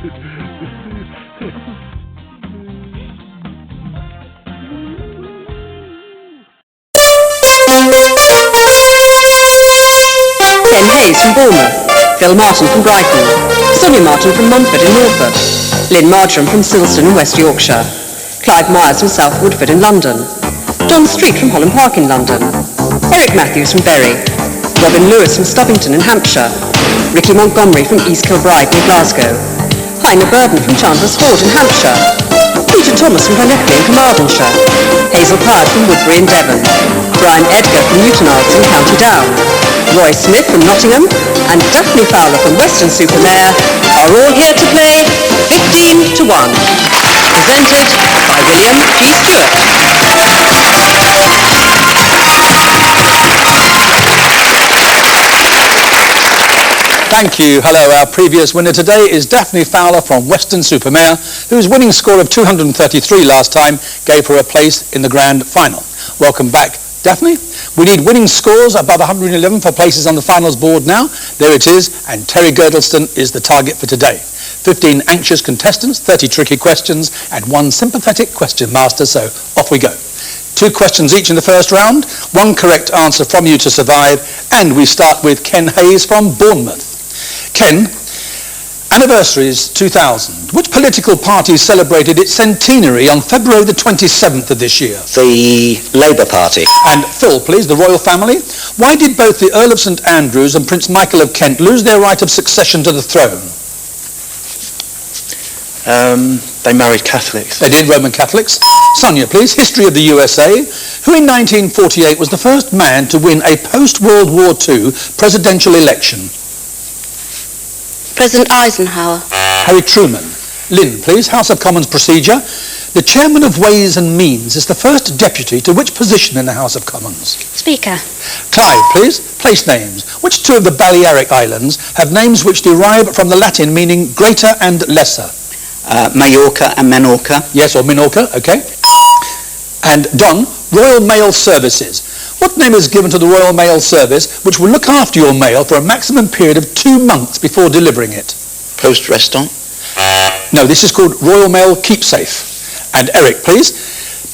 Ken Hayes from Bournemouth, Phil Martin from Brighton, Sonia Martin from Montford in Norfolk, Lynn Marjoram from Silston in West Yorkshire, Clive Myers from South Woodford in London, John Street from Holland Park in London, Eric Matthews from Bury, Robin Lewis from Stubbington in Hampshire, Ricky Montgomery from East Kilbride near Glasgow, Heine Burden from Chandler's Ford in Hampshire, Peter Thomas from Llanelli in Carmarthenshire, Hazel Pyatt from Woodbury in Devon, Brian Edgar from Newton Ards in County Down, Roy Smith from Nottingham, and Daphne Fowler from Weston-super-Mare are all here to play 15 to 1. Presented by William G. Stewart. Thank you. Hello. Our previous winner today is Daphne Fowler from Weston-super-Mare, whose winning score of 233 last time gave her a place in the grand final. Welcome back, Daphne. We need winning scores above 111 for places on the finals board now. There it is, and Terry Girdleston is the target for today. 15 anxious contestants, 30 tricky questions, and 1 sympathetic question master, so off we go. 2 questions each in the first round, 1 correct answer from you to survive, and we start with Ken Hayes from Bournemouth. Ken, anniversaries 2000. Which political party celebrated its centenary on February the 27th of this year? The Labour Party. And Phil, please, the royal family. Why did both the Earl of St Andrews and Prince Michael of Kent lose their right of succession to the throne? They married Catholics. They did, Roman Catholics. Sonia, please, history of the USA. Who in 1948 was the first man to win a post-World War II presidential election? President Eisenhower. Harry Truman. Lynn, please, House of Commons procedure. The chairman of Ways and Means is the first deputy to which position in the House of Commons? Speaker. Clive, please, place names. Which 2 of the Balearic Islands have names which derive from the Latin meaning greater and lesser? Majorca and Menorca. Yes, or Minorca, okay. And Don, Royal Mail Services. What name is given to the Royal Mail Service which will look after your mail for a maximum period of 2 months before delivering it? Post Restaurant. No, this is called Royal Mail Keepsafe. And Eric, please.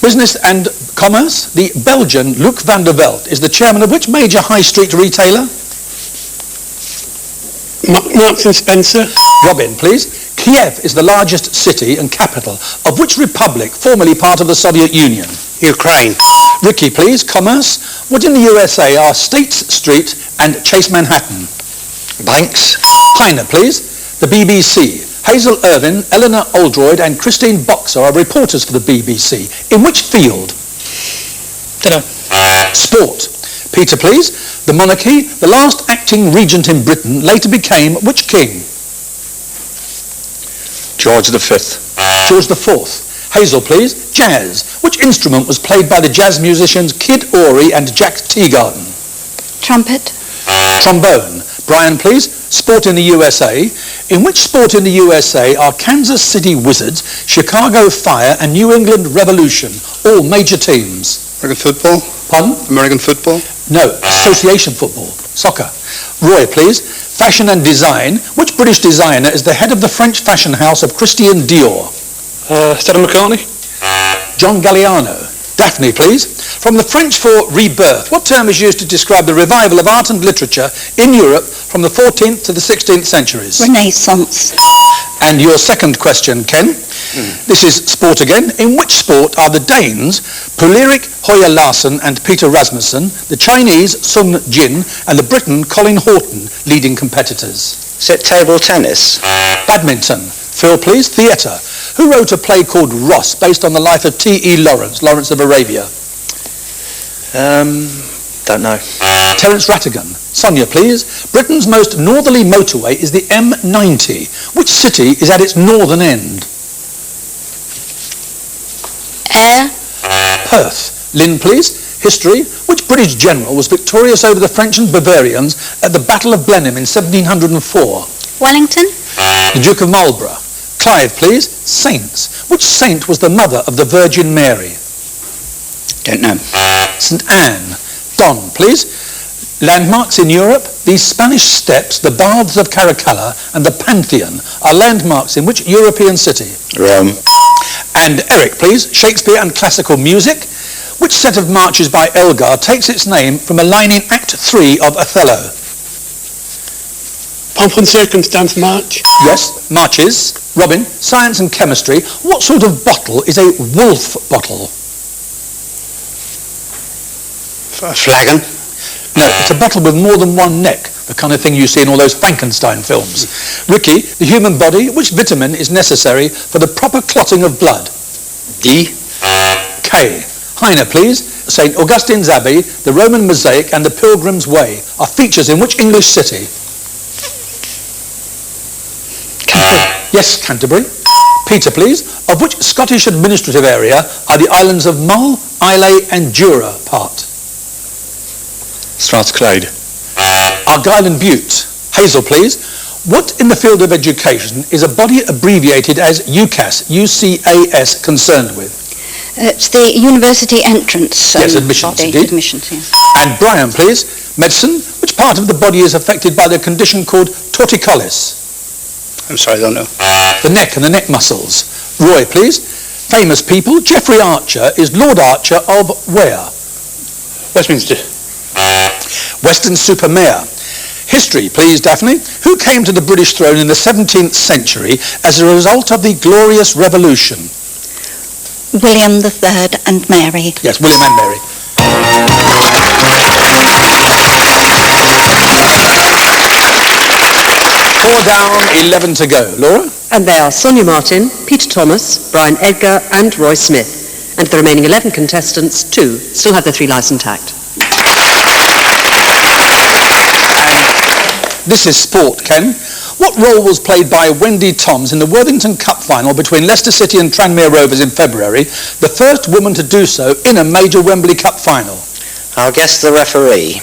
Business and Commerce. The Belgian Luc van der Velde is the chairman of which major high street retailer? Marks and Spencer. Robin, please. Kiev is the largest city and capital of which republic formerly part of the Soviet Union? Ukraine. Ricky, please. Commerce. What in the USA are States Street and Chase Manhattan? Banks. Heine, please. The BBC. Hazel Irvine, Eleanor Oldroyd and Christine Boxer are reporters for the BBC. In which field? Dunno. Sport. Peter, please. The monarchy. The last acting regent in Britain later became which king? George V. George IV. Hazel, please. Jazz. Which instrument was played by the jazz musicians Kid Ory and Jack Teagarden? Trumpet. Trombone. Brian, please. Sport in the USA. In which sport in the USA are Kansas City Wizards, Chicago Fire and New England Revolution, all major teams? American football. Pardon? American football. No, association football. Soccer. Roy, please. Fashion and design. Which British designer is the head of the French fashion house of Christian Dior? Stella McCartney. John Galliano. Daphne, please. From the French for rebirth, what term is used to describe the revival of art and literature in Europe from the 14th to the 16th centuries? Renaissance. And your second question, Ken. This is sport again. In which sport are the Danes, Pulerik Høyer Larsen and Peter Rasmussen, the Chinese Sung Jin, and the Briton Colin Horton leading competitors? Is it table tennis? Badminton. Phil, please. Theatre. Who wrote a play called Ross, based on the life of T.E. Lawrence, Lawrence of Arabia? Don't know. Terence Rattigan. Sonia, please. Britain's most northerly motorway is the M90. Which city is at its northern end? Air. Perth. Lynn, please. History. Which British general was victorious over the French and Bavarians at the Battle of Blenheim in 1704? Wellington. The Duke of Marlborough. Clive, please. Saints. Which saint was the mother of the Virgin Mary? Don't know. St. Anne. Don, please. Landmarks in Europe, the Spanish Steps, the Baths of Caracalla and the Pantheon are landmarks in which European city? Rome. And Eric, please, Shakespeare and classical music. Which set of marches by Elgar takes its name from a line in Act 3 of Othello? Pomp and Circumstance March. Yes, marches. Robin, science and chemistry. What sort of bottle is a wolf bottle? A flagon. No, it's a bottle with more than one neck, the kind of thing you see in all those Frankenstein films. Ricky, the human body, which vitamin is necessary for the proper clotting of blood? D. K. Heine, please. St. Augustine's Abbey, the Roman Mosaic and the Pilgrim's Way are features in which English city? Yes, Canterbury. Peter, please. Of which Scottish administrative area are the islands of Mull, Islay and Jura part? Strathclyde. Argyll and Bute. Hazel, please. What in the field of education is a body abbreviated as UCAS, UCAS, concerned with? It's the university entrance. Yes, admissions, body. indeed. Admissions, yes. And Brian, please. Medicine. Which part of the body is affected by the condition called torticollis? I'm sorry, I don't know. The neck and the neck muscles. Roy, please. Famous people. Geoffrey Archer is Lord Archer of where? Westminster. Weston-super-Mare. History, please, Daphne. Who came to the British throne in the 17th century as a result of the Glorious Revolution? William III and Mary. Yes, William and Mary. 4 down, 11 to go. Laura? And they are Sonia Martin, Peter Thomas, Brian Edgar and Roy Smith. And the remaining 11 contestants, 2, still have their 3 lives intact. This is sport, Ken. What role was played by Wendy Toms in the Worthington Cup final between Leicester City and Tranmere Rovers in February, the first woman to do so in a major Wembley Cup final? I'll guess the referee.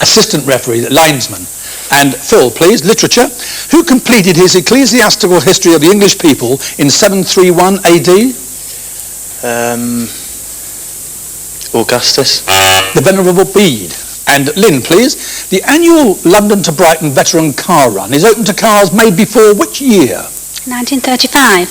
Assistant referee, linesman. And Phil, please, literature. Who completed his ecclesiastical history of the English people in 731 AD? Augustus. The Venerable Bede. And Lynn, please. The annual London to Brighton veteran car run is open to cars made before which year? 1935.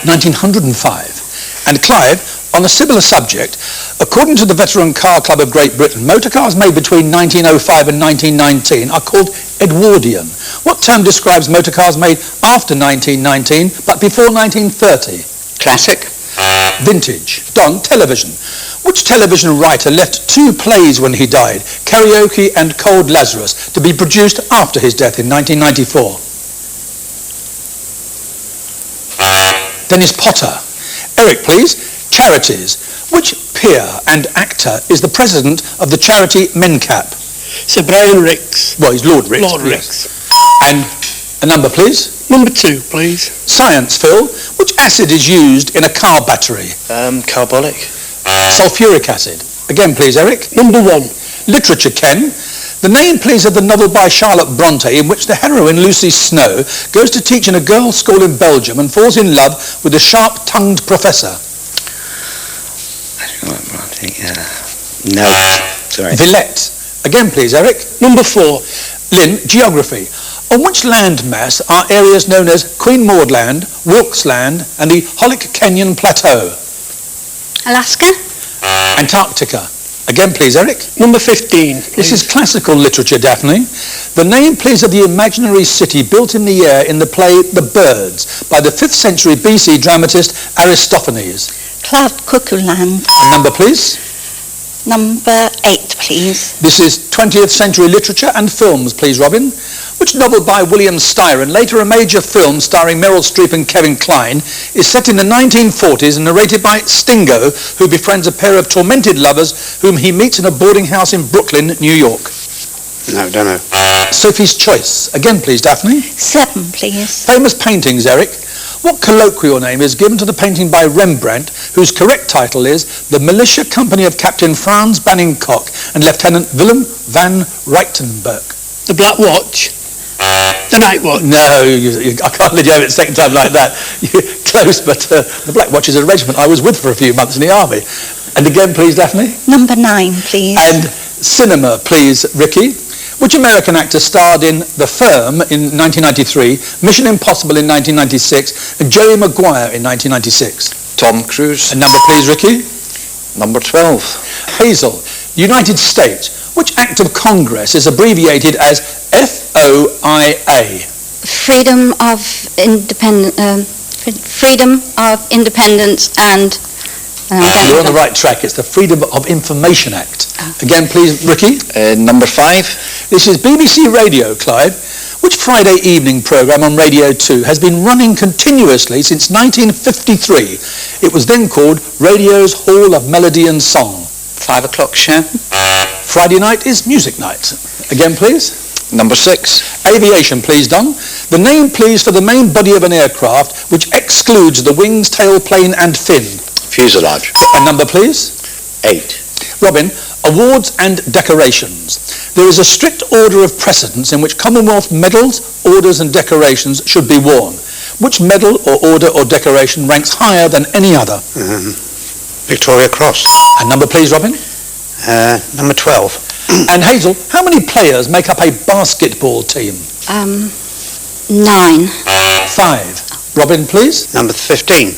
1905. And Clive, on a similar subject, according to the Veteran Car Club of Great Britain, motor cars made between 1905 and 1919 are called Edwardian. What term describes motor cars made after 1919 but before 1930? Classic. Vintage. Don, television. Which television writer left 2 plays when he died, Karaoke and Cold Lazarus, to be produced after his death in 1994? Dennis Potter. Eric, please. Charities. Which peer and actor is the president of the charity MENCAP? Sir Brian Ricks. Well, he's Lord Ricks. Lord Ricks. And a number, please. Number 2, please. Science, Phil. Which acid is used in a car battery? Carbolic. Sulfuric acid. Again, please, Eric. Number 1. Literature, Ken. The name, please, of the novel by Charlotte Bronte in which the heroine, Lucy Snow, goes to teach in a girls' school in Belgium and falls in love with a sharp-tongued professor. No. Sorry. Villette. Again, please, Eric. Number 4. Lynn, geography. On which landmass are areas known as Queen Maud Land, Wilkes Land and the Hollick Kenyon Plateau? Alaska. Antarctica. Again, please, Eric. Number 15, please. This is classical literature, Daphne. The name, please, of the imaginary city built in the air in the play The Birds by the 5th century BC dramatist Aristophanes. Cloud Cuckoo Land. A number, please. Number 8, please. This is 20th century literature and films, please, Robin. Which novel by William Styron, later a major film starring Meryl Streep and Kevin Kline, is set in the 1940s and narrated by Stingo, who befriends a pair of tormented lovers whom he meets in a boarding house in Brooklyn, New York? No, don't know. Sophie's Choice. Again, please, Daphne. 7, please. Famous paintings, Eric. What colloquial name is given to the painting by Rembrandt, whose correct title is The Militia Company of Captain Frans Banning-Kock and Lieutenant Willem van Reichenberg? The Black Watch. The Night Watch. No, I can't let you have it second time like that. You're close, but the Black Watch is a regiment I was with for a few months in the army. And again, please, Daphne. Number 9, please. And Cinema, please, Ricky. Which American actor starred in The Firm in 1993, Mission Impossible in 1996, and Jerry Maguire in 1996? Tom Cruise. A number, please, Ricky. Number 12. Hazel, United States. Which Act of Congress is abbreviated as FOIA? Freedom of Independence and... You're on the right track. It's the Freedom of Information Act. Again, please, Ricky. Number 5. This is BBC Radio, Clive. Which Friday evening programme on Radio 2 has been running continuously since 1953? It was then called Radio's Hall of Melody and Song. 5 o'clock show. Friday night is Music Night. Again, please. Number 6. Aviation, please, Don. The name, please, for the main body of an aircraft which excludes the wings, tail, plane and fin. Fuselage. A number, please. 8. Robin, awards and decorations. There is a strict order of precedence in which Commonwealth medals, orders and decorations should be worn. Which medal or order or decoration ranks higher than any other? Victoria Cross. A number, please, Robin. Number 12. And Hazel, how many players make up a basketball team? 9. 5. Robin, please. Number 15.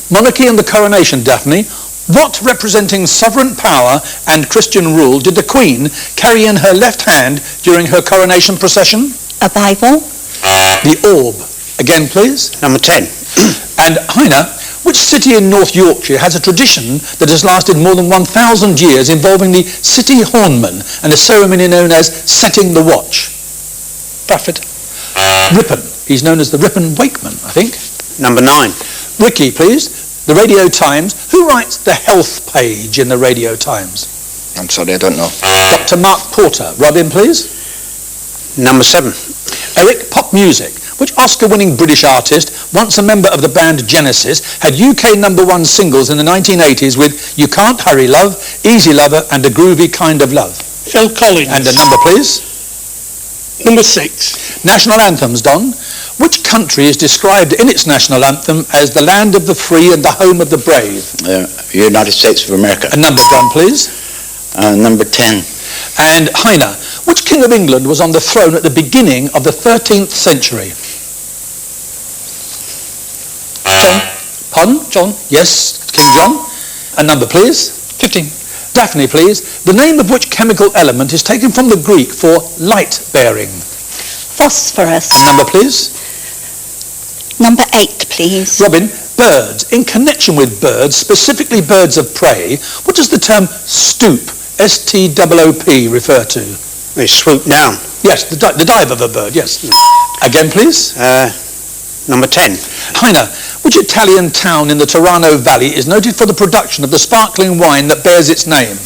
Monarchy and the coronation, Daphne. What representing sovereign power and Christian rule did the Queen carry in her left hand during her coronation procession? A Bible. The orb. Again, please. Number 10. And Heine, which city in North Yorkshire has a tradition that has lasted more than 1,000 years involving the city hornman and a ceremony known as setting the watch? Bradford. Ripon. He's known as the Ripon Wakeman, I think. Number 9. Ricky, please. The Radio Times. Who writes the health page in the Radio Times? I'm sorry, I don't know. Dr. Mark Porter. Robin, please. Number 7. Eric, pop music. Which Oscar-winning British artist, once a member of the band Genesis, had UK #1 singles in the 1980s with You Can't Hurry Love, Easy Lover and A Groovy Kind of Love? Phil Collins. And a number, please. Number 6. National anthems, Don. Which country is described in its national anthem as the land of the free and the home of the brave? United States of America. A number, Don, please. Number 10. And Heine, which King of England was on the throne at the beginning of the 13th century? John. Pardon? John? Yes, King John. A number, please. 15. Daphne, please. The name of which chemical element is taken from the Greek for light-bearing? Phosphorus. A number, please. Number 8, please. Robin, birds. In connection with birds, specifically birds of prey, what does the term stoop, S-T-O-O-P, refer to? They swoop down. Yes, the dive of a bird, yes. Again, please. Number 10. Heine, which Italian town in the Tirano Valley is noted for the production of the sparkling wine that bears its name?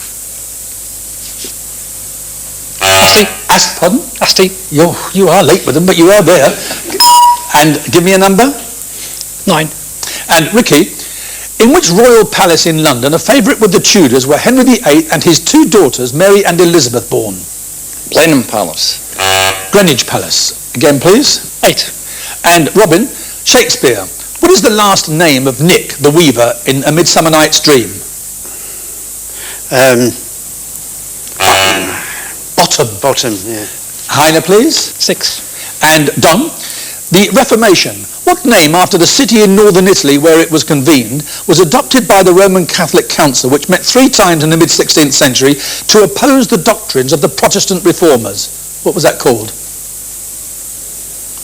Asti. Pardon? Asti. You are late with them, but you are there. And give me a number. 9. And Ricky, in which royal palace in London, a favourite with the Tudors, were Henry VIII and his 2 daughters, Mary and Elizabeth, born? Blenheim Palace. Greenwich Palace. Again, please. 8. And Robin, Shakespeare. What is the last name of Nick the Weaver in A Midsummer Night's Dream? Bottom, yeah. Heine, please. 6. And Don, the Reformation. What name, after the city in northern Italy where it was convened, was adopted by the Roman Catholic Council, which met 3 times in the mid-16th century to oppose the doctrines of the Protestant reformers? What was that called?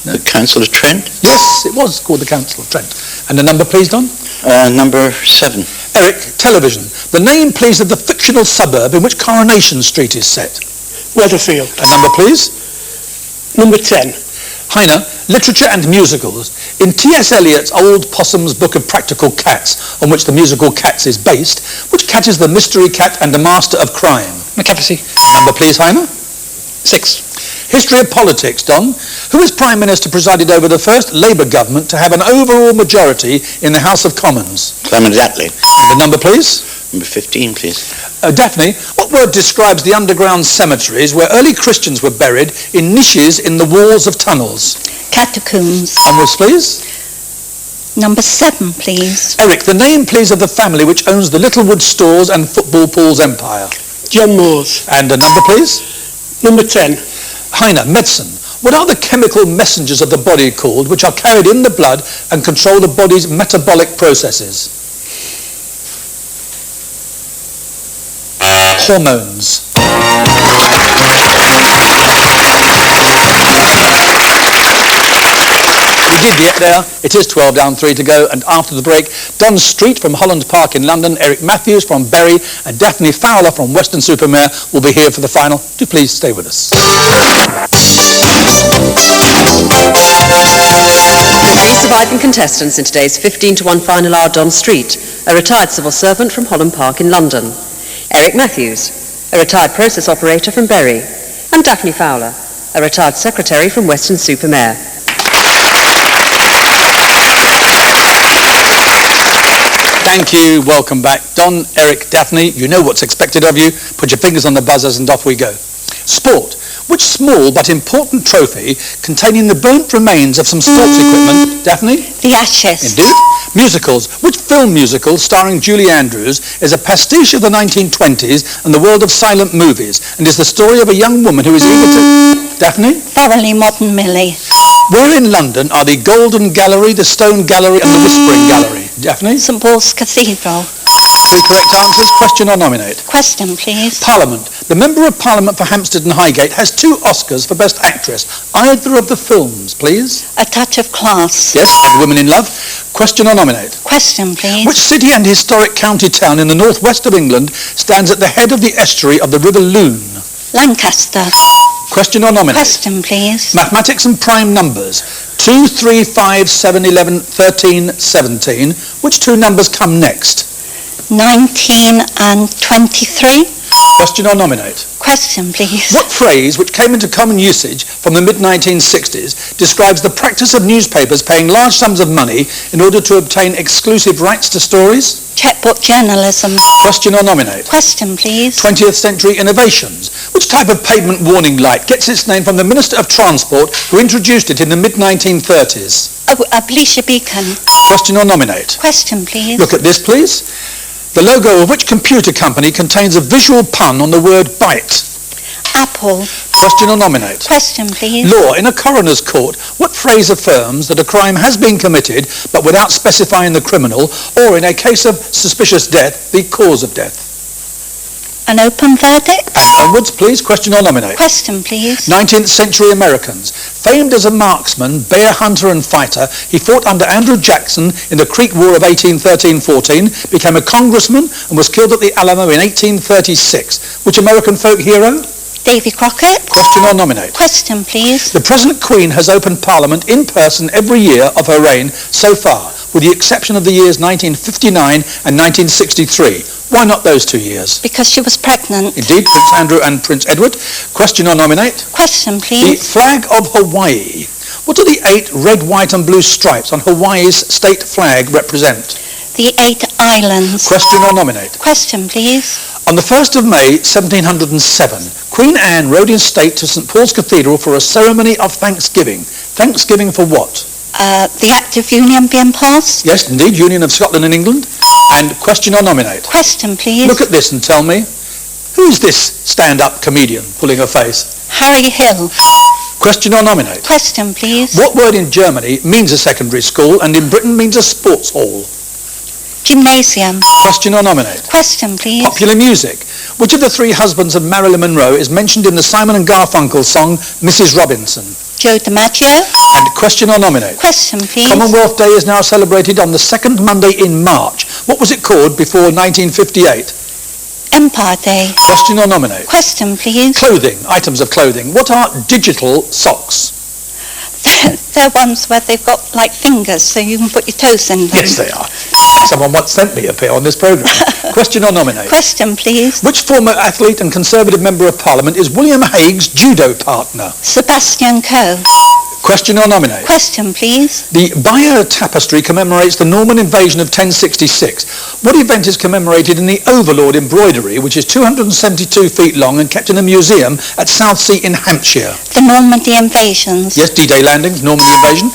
The Council of Trent. Yes, it was called the Council of Trent. And the number, please, Don? Number 7. Eric, television. The name, please, of the fictional suburb in which Coronation Street is set? Weatherfield. A number, please? Number 10. Heine, literature and musicals. In T.S. Eliot's Old Possum's Book of Practical Cats, on which the musical Cats is based, which cat is the mystery cat and the master of crime? McAfee. Number, please, Heine? 6. History of politics, Don. Who as Prime Minister presided over the first Labour government to have an overall majority in the House of Commons? Clement Attlee. And the number, please? Number 15, please. Daphne, what word describes the underground cemeteries where early Christians were buried in niches in the walls of tunnels? Catacombs. Onwards, please. Number 7, please. Eric, the name, please, of the family which owns the Littlewood Stores and Football Pools Empire? John Moores. And a number, please. Number 10. Heine, medicine. What are the chemical messengers of the body called which are carried in the blood and control the body's metabolic processes? Hormones. We did get there. It is 12 down, 3 to go. And after the break, Don Street from Holland Park in London, Eric Matthews from Bury, and Daphne Fowler from Weston-super-Mare will be here for the final. Do please stay with us. The three surviving contestants in today's 15-to-1 final are Don Street, a retired civil servant from Holland Park in London, Eric Matthews, a retired process operator from Bury, and Daphne Fowler, a retired secretary from Weston-super-Mare. Thank you. Welcome back. Don, Eric, Daphne, you know what's expected of you. Put your fingers on the buzzers and off we go. Sport. Which small but important trophy containing the burnt remains of some sports equipment? Daphne? The Ashes. Indeed. Musicals. Which film musical starring Julie Andrews is a pastiche of the 1920s and the world of silent movies and is the story of a young woman who is eager to... Daphne? Thoroughly Modern Millie. Where in London are the Golden Gallery, the Stone Gallery and the Whispering Gallery? Daphne? St Paul's Cathedral. Three correct answers. Question or nominate? Question, please. Parliament. The Member of Parliament for Hampstead and Highgate has 2 Oscars for Best Actress. Either of the films, please. A Touch of Class. Yes, and Women in Love. Question or nominate? Question, please. Which city and historic county town in the northwest of England stands at the head of the estuary of the River Lune? Lancaster. Question or nominate? Question, please. Mathematics and prime numbers. 2, 3, 5, 7, 11, 13, 17. Which 2 numbers come next? 19 and 23. Question or nominate? Question, please. What phrase, which came into common usage from the mid-1960s, describes the practice of newspapers paying large sums of money in order to obtain exclusive rights to stories? Checkbook journalism. Question or nominate? Question, please. 20th century innovations. Which type of pavement warning light gets its name from the Minister of Transport who introduced it in the mid-1930s? A Belisha beacon. Question or nominate? Question, please. Look at this, please. The logo of which computer company contains a visual pun on the word byte? Apple. Question or nominate? Question, please. Law. In a coroner's court, what phrase affirms that a crime has been committed but without specifying the criminal, or in a case of suspicious death, the cause of death? An open verdict. And onwards, please. Question or nominate? Question, please. 19th century Americans. Famed as a marksman, bear hunter and fighter, he fought under Andrew Jackson in the Creek War of 1813-14, became a congressman and was killed at the Alamo in 1836. Which American folk hero? Davy Crockett. Question or nominate? Question, please. The present Queen has opened Parliament in person every year of her reign so far, with the exception of the years 1959 and 1963. Why not those 2 years? Because she was pregnant. Indeed, Prince Andrew and Prince Edward. Question or nominate? Question, The please. flag of Hawaii. What do the 8 red, white and blue stripes on Hawaii's state flag represent? The 8 islands. Question or nominate? Question, please. On the 1st of May, 1707, Queen Anne rode in state to St Paul's Cathedral for a ceremony of thanksgiving. Thanksgiving for what? The Act of Union being passed. Yes, indeed, Union of Scotland and England. And question or nominate? Question, please. Look at this and tell me, who is this stand-up comedian pulling her face? Harry Hill. Question or nominate? Question, please. What word in Germany means a secondary school and in Britain means a sports hall? Gymnasium. Question or nominate? Question, please. Popular music. Which of the 3 husbands of Marilyn Monroe is mentioned in the Simon and Garfunkel song Mrs. Robinson? Joe DiMaggio. And question or nominate? Question, please. Commonwealth Day is now celebrated on the 2nd Monday in March. What was it called before 1958? Empire Day. Question or nominate? Question, please. Clothing, items of clothing. What are digital socks? They're ones where they've got like fingers so you can put your toes in them. Yes, they are. Someone once sent me a pair on this programme. Question or nominate? Question, please. Which former athlete and Conservative Member of Parliament is William Hague's judo partner? Sebastian Coe. Question or nominate? Question, please. The Bayeux Tapestry commemorates the Norman invasion of 1066. What event is commemorated in the Overlord embroidery, which is 272 feet long and kept in a museum at Southsea in Hampshire? The Normandy invasions. Yes, D-Day landings, Normandy invasion.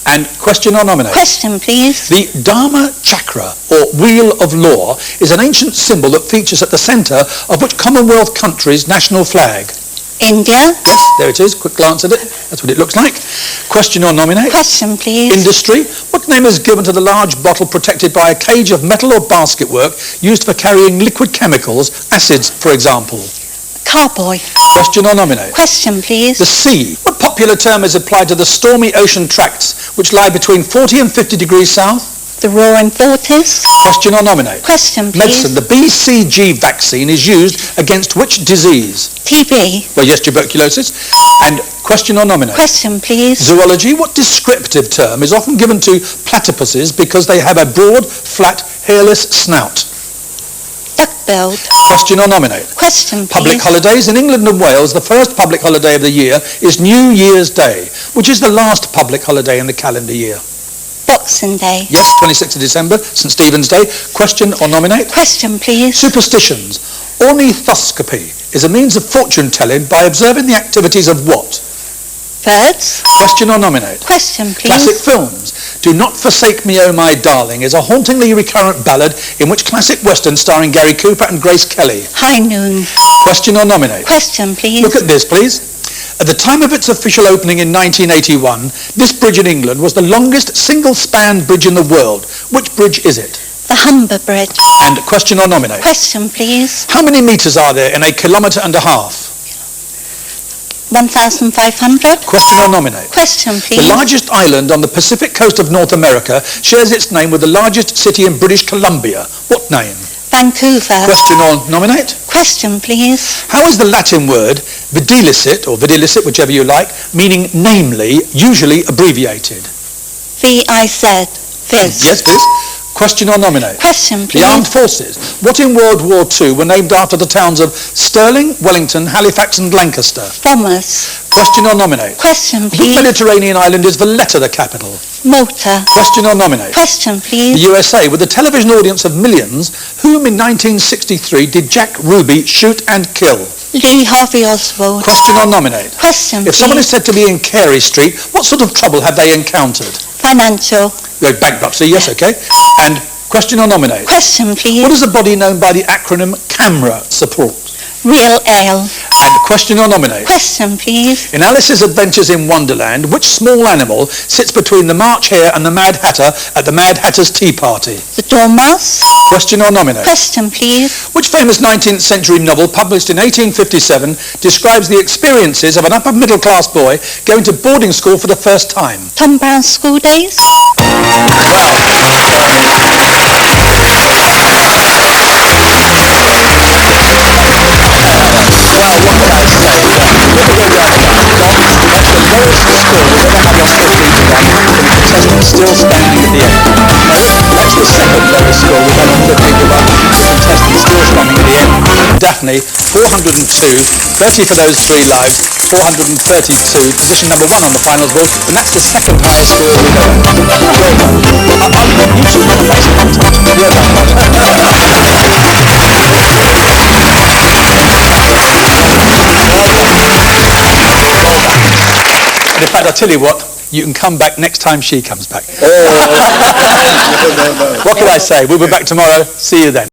And question or nominate? Question, please. The Dharma Chakra, or Wheel of Law, is an ancient symbol that features at the centre of which Commonwealth country's national flag? India. Yes, there it is. Quick glance at it. That's what it looks like. Question or nominate? Question, please. Industry. What name is given to the large bottle protected by a cage of metal or basket work used for carrying liquid chemicals, acids, for example? Carboy. Question or nominate? Question, please. The sea. What popular term is applied to the stormy ocean tracts which lie between 40 and 50 degrees south? The Roaring Forties. Question or nominate? Question, please. Medicine. The BCG vaccine is used against which disease? TB. Well, yes, tuberculosis. And question or nominate? Question, please. Zoology. What descriptive term is often given to platypuses because they have a broad, flat, hairless snout? Duck-billed. Question or nominate? Question, please. Public holidays. In England and Wales, the first public holiday of the year is New Year's Day, which is the last public holiday in the calendar year. Boxing Day. Yes, 26th of December, St. Stephen's Day. Question or nominate? Question, please. Superstitions. Ornithoscopy is a means of fortune-telling by observing the activities of what? Birds. Question or nominate? Question, please. Classic films. Do Not Forsake Me, Oh My Darling is a hauntingly recurrent ballad in which classic western starring Gary Cooper and Grace Kelly. High Noon. Question or nominate? Question, please. Look at this, please. At the time of its official opening in 1981, this bridge in England was the longest single-span bridge in the world. Which bridge is it? The Humber Bridge. And question or nominate? Question, please. How many metres are there in a kilometre and a half? 1,500. Question or nominate? Question, please. The largest island on the Pacific coast of North America shares its name with the largest city in British Columbia. What name? Vancouver. Question or nominate? Question, please. How is the Latin word videlicet, or videlicet, whichever you like, meaning namely, usually abbreviated? V-I-Z. Viz. Yes, please. Question or nominate? Question, please. The armed forces. What in World War II were named after the towns of Stirling, Wellington, Halifax and Lancaster? Bombers. Question or nominate? Question, What please. Mediterranean island is Valletta the capital? Motor. Question or nominate? Question, The please. USA, with a television audience of millions, whom in 1963 did Jack Ruby shoot and kill? Lee Harvey Oswald. Question or nominate? Question, If someone is please. said to be in Carey Street, what sort of trouble have they encountered? Financial. Bankruptcy, yes, okay. And question or nominate? Question, please. What is a body known by the acronym CAMRA support? Real ale. And question or nominate? Question, please. In Alice's Adventures in Wonderland, which small animal sits between the March Hare and the Mad Hatter at the Mad Hatter's tea party? The Dormouse. Question or nominate? Question, please. Which famous 19th century novel, published in 1857, describes the experiences of an upper middle class boy going to boarding school for the first time? Tom Brown's School Days. Well, what can I say? Look at where we are now. That's the lowest score we've ever had on 15 to 1, with the contestant still standing at the end. That's the second lowest score we've had on 15 to 1, with the contestant still standing at the end. Daphne, 402, 30 for those 3 lives, 432, position number 1 on the finals board, and that's the second highest score we've ever had. Well done. You should have a nice contact. Well done. And in fact, I'll tell you what, you can come back next time she comes back. What can I say? We'll be back tomorrow. See you then.